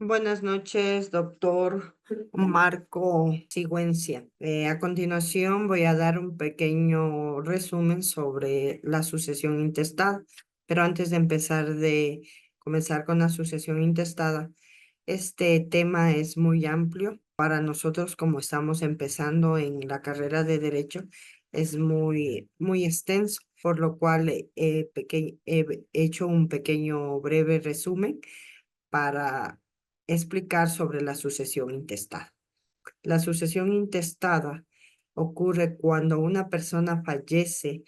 Buenas noches, doctor Marco Sigüencia. A continuación voy a dar un pequeño resumen sobre la sucesión intestada, pero antes de comenzar con la sucesión intestada, este tema es muy amplio. Para nosotros, como estamos empezando en la carrera de Derecho, es muy extenso, por lo cual he hecho un pequeño breve resumen para explicar sobre la sucesión intestada. La sucesión intestada ocurre cuando una persona fallece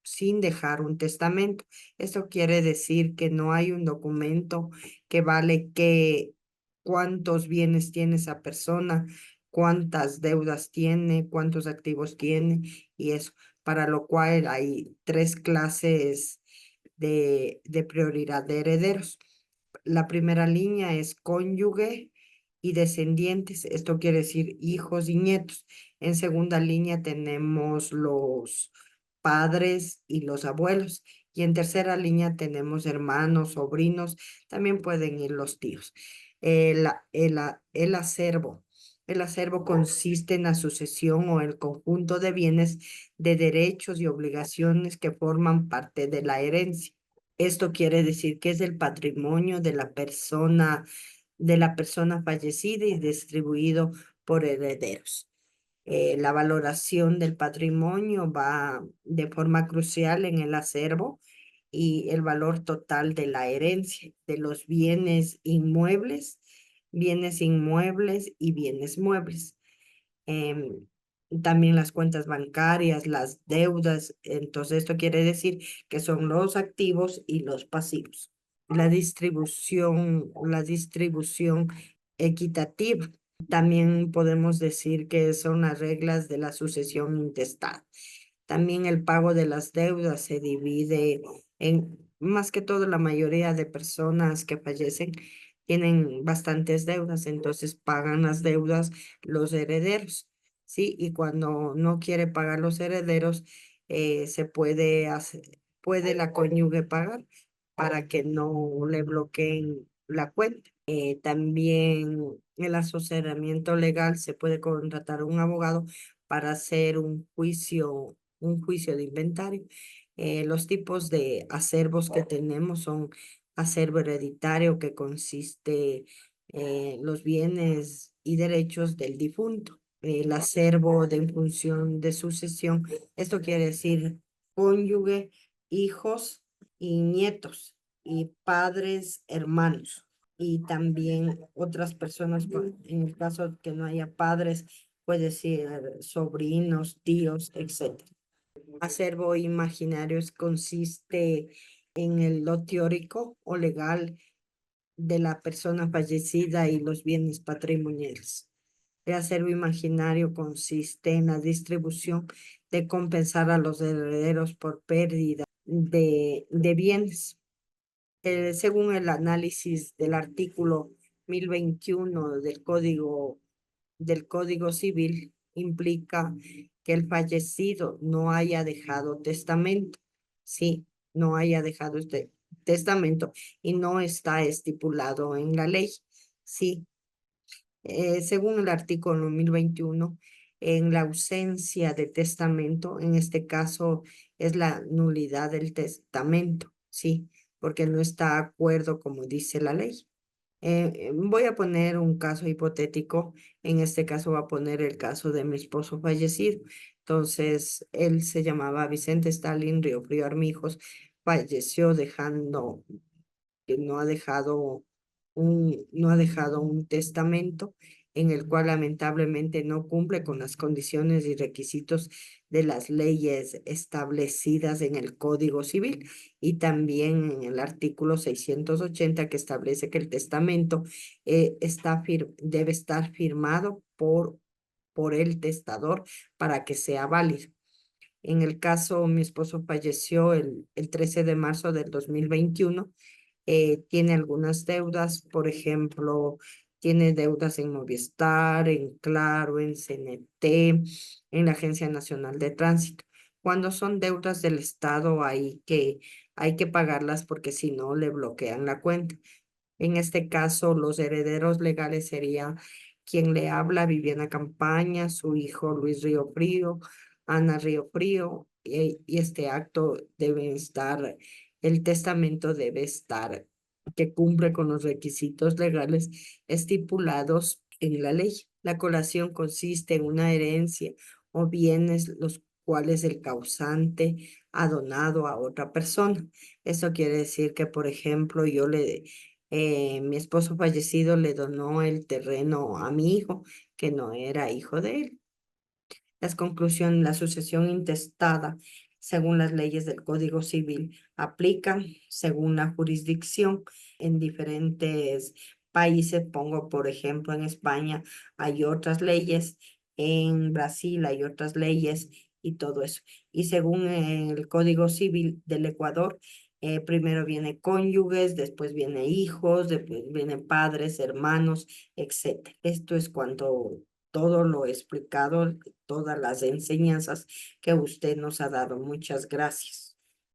sin dejar un testamento. Esto quiere decir que no hay un documento que vale cuántos bienes tiene esa persona, cuántas deudas tiene, cuántos activos tiene y eso, para lo cual hay tres clases de prioridad de herederos. La primera línea es cónyuge y descendientes. Esto quiere decir hijos y nietos. En segunda línea tenemos los padres y los abuelos. Y en tercera línea tenemos hermanos, sobrinos. También pueden ir los tíos. El acervo. El acervo consiste en la sucesión o el conjunto de bienes, de derechos y obligaciones que forman parte de la herencia. Esto quiere decir que es el patrimonio de la persona fallecida y distribuido por herederos. La valoración del patrimonio va de forma crucial en el acervo y el valor total de la herencia, de los bienes inmuebles y bienes muebles. em, También las cuentas bancarias, las deudas. Entonces, esto quiere decir que son los activos y los pasivos. La distribución equitativa. También podemos decir que son las reglas de la sucesión intestada. También el pago de las deudas se divide más que todo, la mayoría de personas que fallecen tienen bastantes deudas, entonces pagan las deudas los herederos, ¿sí? Y cuando no quiere pagar los herederos, puede la cónyuge pagar para que no le bloqueen la cuenta. También el asesoramiento legal se puede contratar un abogado para hacer un juicio de inventario. Los tipos de acervos que tenemos son acervo hereditario, que consiste los bienes y derechos del difunto. El acervo de función de sucesión, esto quiere decir cónyuge, hijos y nietos, y padres, hermanos, y también otras personas, en el caso que no haya padres, puede ser sobrinos, tíos, etc. Acervo imaginario consiste en lo teórico o legal de la persona fallecida y los bienes patrimoniales. El acervo imaginario consiste en la distribución de compensar a los herederos por pérdida de bienes. Según el análisis del artículo 1021 del Código Civil, implica que el fallecido no haya dejado testamento. Sí, no haya dejado este testamento y no está estipulado en la ley. Sí, según el artículo 1021, en la ausencia de testamento, en este caso es la nulidad del testamento, sí, porque no está de acuerdo como dice la ley. Voy a poner un caso hipotético. En este caso voy a poner el caso de mi esposo fallecido. Entonces, él se llamaba Vicente Stalin Riofrío Armijos, falleció dejando que no ha dejado un testamento en el cual lamentablemente no cumple con las condiciones y requisitos de las leyes establecidas en el Código Civil y también en el artículo 680, que establece que el testamento debe estar firmado por el testador para que sea válido. En el caso, mi esposo falleció el 13 de marzo del 2021. Tiene algunas deudas, por ejemplo, tiene deudas en Movistar, en Claro, en CNT, en la Agencia Nacional de Tránsito. Cuando son deudas del Estado, hay que pagarlas porque si no le bloquean la cuenta. En este caso, los herederos legales serían quien le habla, Viviana Campaña, su hijo Luis Río Frío, Ana Río Frío, y este acto debe estar, el testamento debe estar, que cumple con los requisitos legales estipulados en la ley. La colación consiste en una herencia o bienes los cuales el causante ha donado a otra persona. Eso quiere decir que, por ejemplo, mi esposo fallecido le donó el terreno a mi hijo, que no era hijo de él. Las conclusiones, la sucesión intestada, según las leyes del Código Civil, aplican según la jurisdicción en diferentes países. Pongo, por ejemplo, en España hay otras leyes, en Brasil hay otras leyes y todo eso. Y según el Código Civil del Ecuador, primero viene cónyuges, después viene hijos, después vienen padres, hermanos, etcétera. Esto es cuanto todo lo explicado, todas las enseñanzas que usted nos ha dado. Muchas gracias.